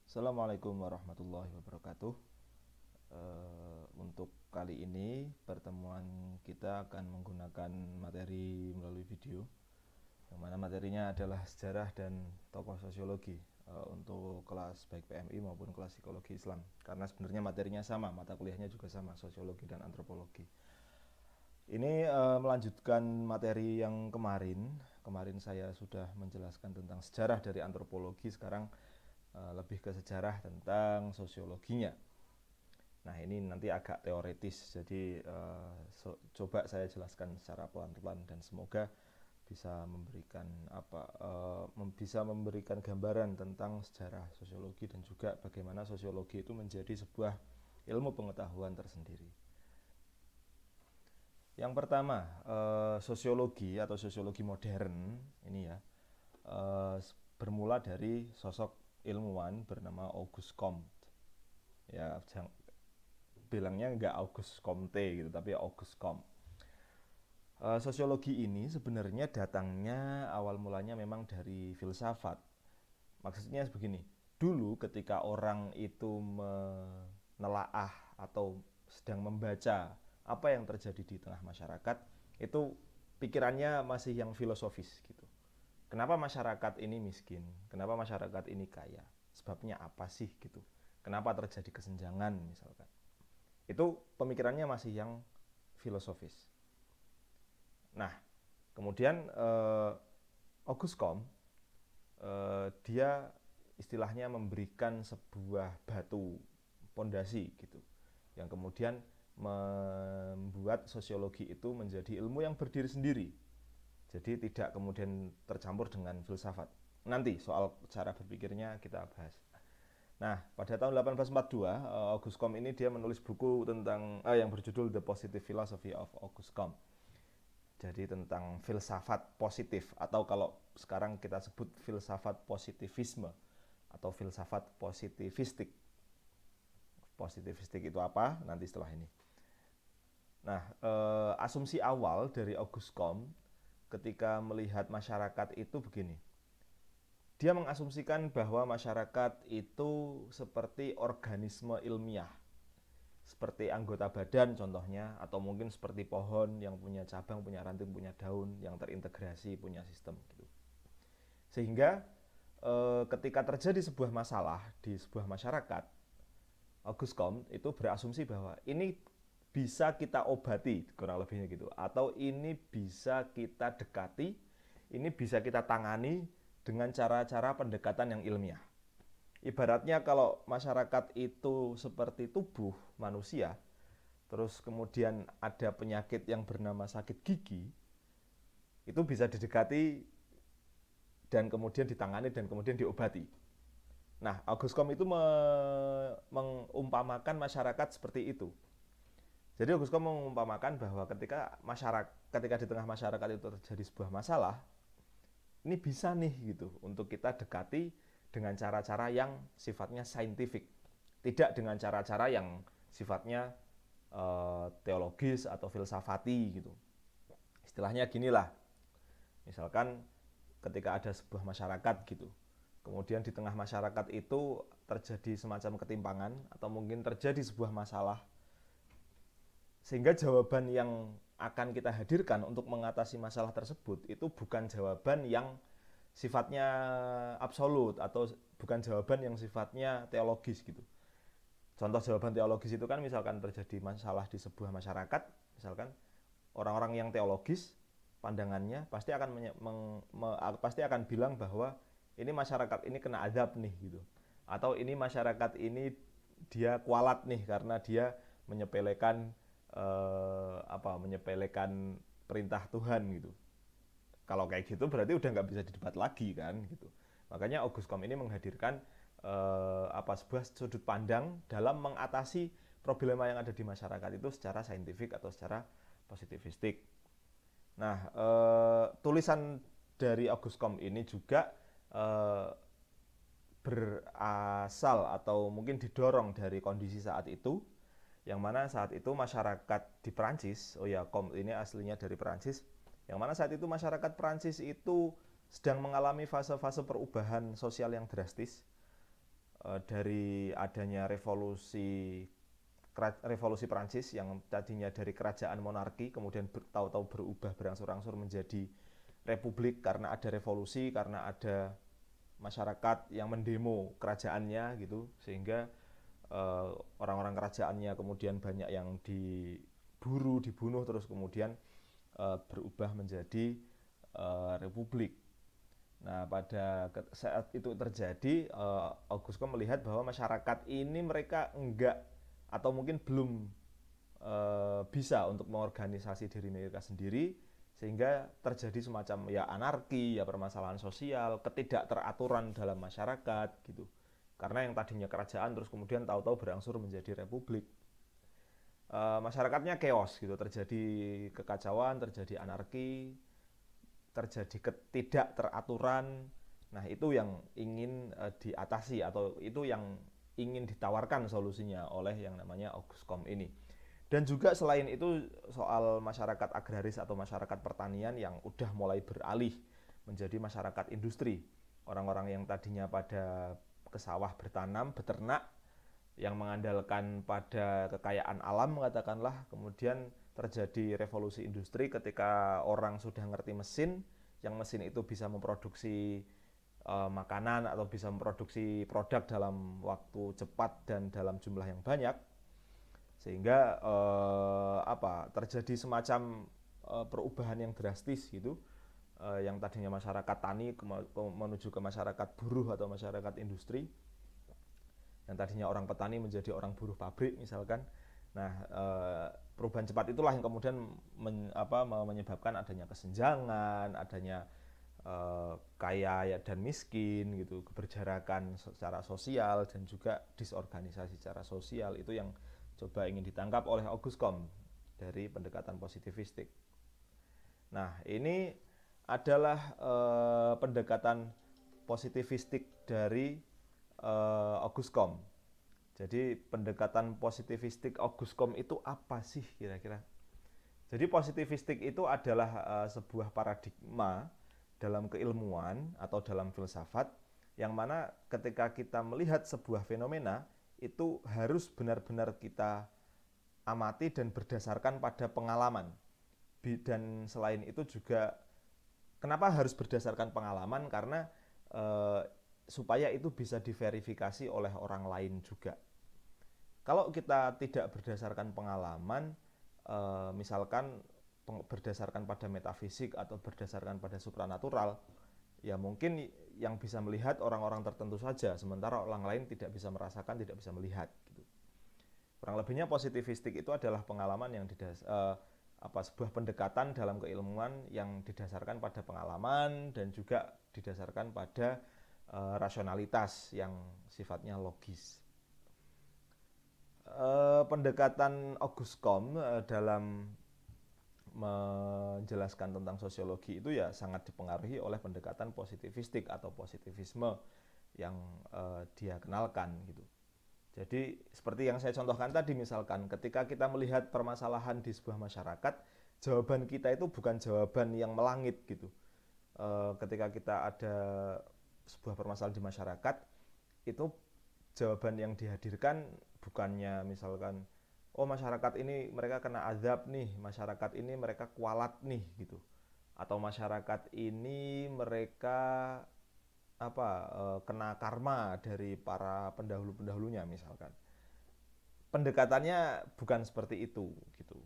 Assalamualaikum warahmatullahi wabarakatuh. Untuk kali ini pertemuan kita akan menggunakan materi melalui video, yang mana materinya adalah sejarah dan tokoh sosiologi untuk kelas baik PMI maupun kelas psikologi Islam. Karena sebenarnya materinya sama, mata kuliahnya juga sama, sosiologi dan antropologi. Ini melanjutkan materi yang kemarin. Kemarin saya sudah menjelaskan tentang sejarah dari antropologi, sekarang lebih ke sejarah tentang sosiologinya. Nah, ini nanti agak teoritis, jadi coba saya jelaskan secara pelan-pelan dan semoga bisa memberikan gambaran tentang sejarah sosiologi dan juga bagaimana sosiologi itu menjadi sebuah ilmu pengetahuan tersendiri. Yang pertama, sosiologi atau sosiologi modern ini ya bermula dari sosok ilmuwan bernama Auguste Comte. Ya, bilangnya nggak Auguste Comte gitu, tapi Auguste Comte. Sosiologi ini sebenarnya datangnya awal mulanya memang dari filsafat. Maksudnya begini, dulu ketika orang itu menelaah atau sedang membaca apa yang terjadi di tengah masyarakat, itu pikirannya masih yang filosofis gitu. Kenapa masyarakat ini miskin? Kenapa masyarakat ini kaya? Sebabnya apa sih gitu? Kenapa terjadi kesenjangan misalkan? Itu pemikirannya masih yang filosofis. Nah, kemudian Auguste Comte dia istilahnya memberikan sebuah batu pondasi gitu, yang kemudian membuat sosiologi itu menjadi ilmu yang berdiri sendiri. Jadi tidak kemudian tercampur dengan filsafat. Nanti soal cara berpikirnya kita bahas. Nah, pada tahun 1842, Auguste Comte ini dia menulis buku tentang yang berjudul The Positive Philosophy of Auguste Comte. Jadi tentang filsafat positif, atau kalau sekarang kita sebut filsafat positivisme atau filsafat positivistik. Positivistik itu apa? Nanti setelah ini. Nah, asumsi awal dari Auguste Comte ketika melihat masyarakat itu begini. Dia mengasumsikan bahwa masyarakat itu seperti organisme ilmiah, seperti anggota badan contohnya, atau mungkin seperti pohon yang punya cabang, punya ranting, punya daun, yang terintegrasi, punya sistem gitu. Sehingga ketika terjadi sebuah masalah di sebuah masyarakat, Auguste Comte itu berasumsi bahwa ini bisa kita obati, kurang lebihnya gitu, atau ini bisa kita dekati, ini bisa kita tangani dengan cara-cara pendekatan yang ilmiah. Ibaratnya kalau masyarakat itu seperti tubuh manusia, terus kemudian ada penyakit yang bernama sakit gigi, itu bisa didekati dan kemudian ditangani dan kemudian diobati. Nah, Auguste Comte itu mengumpamakan masyarakat seperti itu. Jadi Auguste Comte mengumpamakan bahwa ketika di tengah masyarakat itu terjadi sebuah masalah, ini bisa nih gitu untuk kita dekati dengan cara-cara yang sifatnya saintifik, tidak dengan cara-cara yang sifatnya teologis atau filsafati gitu. Istilahnya ginilah, misalkan ketika ada sebuah masyarakat gitu, kemudian di tengah masyarakat itu terjadi semacam ketimpangan atau mungkin terjadi sebuah masalah, sehingga jawaban yang akan kita hadirkan untuk mengatasi masalah tersebut itu bukan jawaban yang sifatnya absolut atau bukan jawaban yang sifatnya teologis gitu. Contoh jawaban teologis itu kan misalkan terjadi masalah di sebuah masyarakat, misalkan orang-orang yang teologis pandangannya pasti akan bilang bahwa ini masyarakat ini kena azab nih gitu. Atau ini masyarakat ini dia kualat nih karena dia menyepelekan menyepelekan perintah Tuhan gitu. Kalau kayak gitu berarti udah nggak bisa didebat lagi kan gitu. Makanya Auguste Comte ini menghadirkan sebuah sudut pandang dalam mengatasi problema yang ada di masyarakat itu secara saintifik atau secara positivistik. Nah, tulisan dari Auguste Comte ini juga berasal atau mungkin didorong dari kondisi saat itu, yang mana saat itu masyarakat di Perancis, oh ya, Comte ini aslinya dari Perancis, yang mana saat itu masyarakat Perancis itu sedang mengalami fase-fase perubahan sosial yang drastis. dari adanya revolusi Prancis yang tadinya dari kerajaan monarki kemudian tahu-tahu berubah berangsur-angsur menjadi republik karena ada revolusi, karena ada masyarakat yang mendemo kerajaannya gitu, sehingga orang-orang kerajaannya kemudian banyak yang diburu, dibunuh, terus kemudian berubah menjadi republik. Nah, pada saat itu terjadi, Auguste Comte melihat bahwa masyarakat ini mereka enggak atau mungkin belum bisa untuk mengorganisasi diri mereka sendiri, sehingga terjadi semacam ya anarki, ya permasalahan sosial, ketidakteraturan dalam masyarakat gitu. Karena yang tadinya kerajaan terus kemudian tahu-tahu berangsur menjadi republik. Masyarakatnya chaos gitu, terjadi kekacauan, terjadi anarki, terjadi ketidakteraturan. Nah, itu yang ingin diatasi atau itu yang ingin ditawarkan solusinya oleh yang namanya Auguste Comte ini. Dan juga selain itu soal masyarakat agraris atau masyarakat pertanian yang udah mulai beralih menjadi masyarakat industri. Orang-orang yang tadinya pada ke sawah bertanam, beternak, yang mengandalkan pada kekayaan alam katakanlah, kemudian terjadi revolusi industri ketika orang sudah ngerti mesin, yang mesin itu bisa memproduksi makanan atau bisa memproduksi produk dalam waktu cepat dan dalam jumlah yang banyak, sehingga terjadi semacam perubahan yang drastis gitu, yang tadinya masyarakat tani menuju ke masyarakat buruh atau masyarakat industri, yang tadinya orang petani menjadi orang buruh pabrik misalkan. Nah, perubahan cepat itulah yang kemudian menyebabkan adanya kesenjangan, adanya kaya dan miskin gitu, keberjarakan secara sosial dan juga disorganisasi secara sosial. Itu yang coba ingin ditangkap oleh Auguste Comte dari pendekatan positivistik. Nah, ini adalah pendekatan positivistik dari Auguste Comte. Jadi pendekatan positivistik Auguste Comte itu apa sih kira-kira? Jadi positivistik itu adalah sebuah paradigma dalam keilmuan atau dalam filsafat yang mana ketika kita melihat sebuah fenomena itu harus benar-benar kita amati dan berdasarkan pada pengalaman. Dan selain itu juga kenapa harus berdasarkan pengalaman? Karena supaya itu bisa diverifikasi oleh orang lain juga. Kalau kita tidak berdasarkan pengalaman, misalkan berdasarkan pada metafisik atau berdasarkan pada supranatural, ya mungkin yang bisa melihat orang-orang tertentu saja, sementara orang lain tidak bisa merasakan, tidak bisa melihat. Gitu. Kurang lebihnya positivistik itu adalah pengalaman yang sebuah pendekatan dalam keilmuan yang didasarkan pada pengalaman dan juga didasarkan pada rasionalitas yang sifatnya logis. Pendekatan Auguste Comte dalam menjelaskan tentang sosiologi itu ya sangat dipengaruhi oleh pendekatan positivistik atau positivisme yang dia kenalkan gitu. Jadi seperti yang saya contohkan tadi, misalkan ketika kita melihat permasalahan di sebuah masyarakat, jawaban kita itu bukan jawaban yang melangit gitu. Ketika kita ada sebuah permasalahan di masyarakat, itu jawaban yang dihadirkan bukannya misalkan, oh masyarakat ini mereka kena azab nih, masyarakat ini mereka kualat nih gitu, atau masyarakat ini mereka kena karma dari para pendahulu-pendahulunya misalkan. Pendekatannya bukan seperti itu gitu.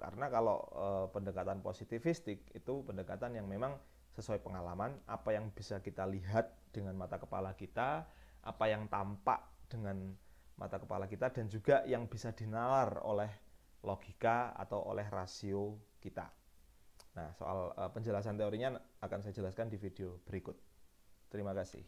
Karena kalau pendekatan positivistik itu pendekatan yang memang sesuai pengalaman, apa yang bisa kita lihat dengan mata kepala kita, apa yang tampak dengan mata kepala kita, dan juga yang bisa dinalar oleh logika atau oleh rasio kita. Nah, soal penjelasan teorinya akan saya jelaskan di video berikut. Terima kasih.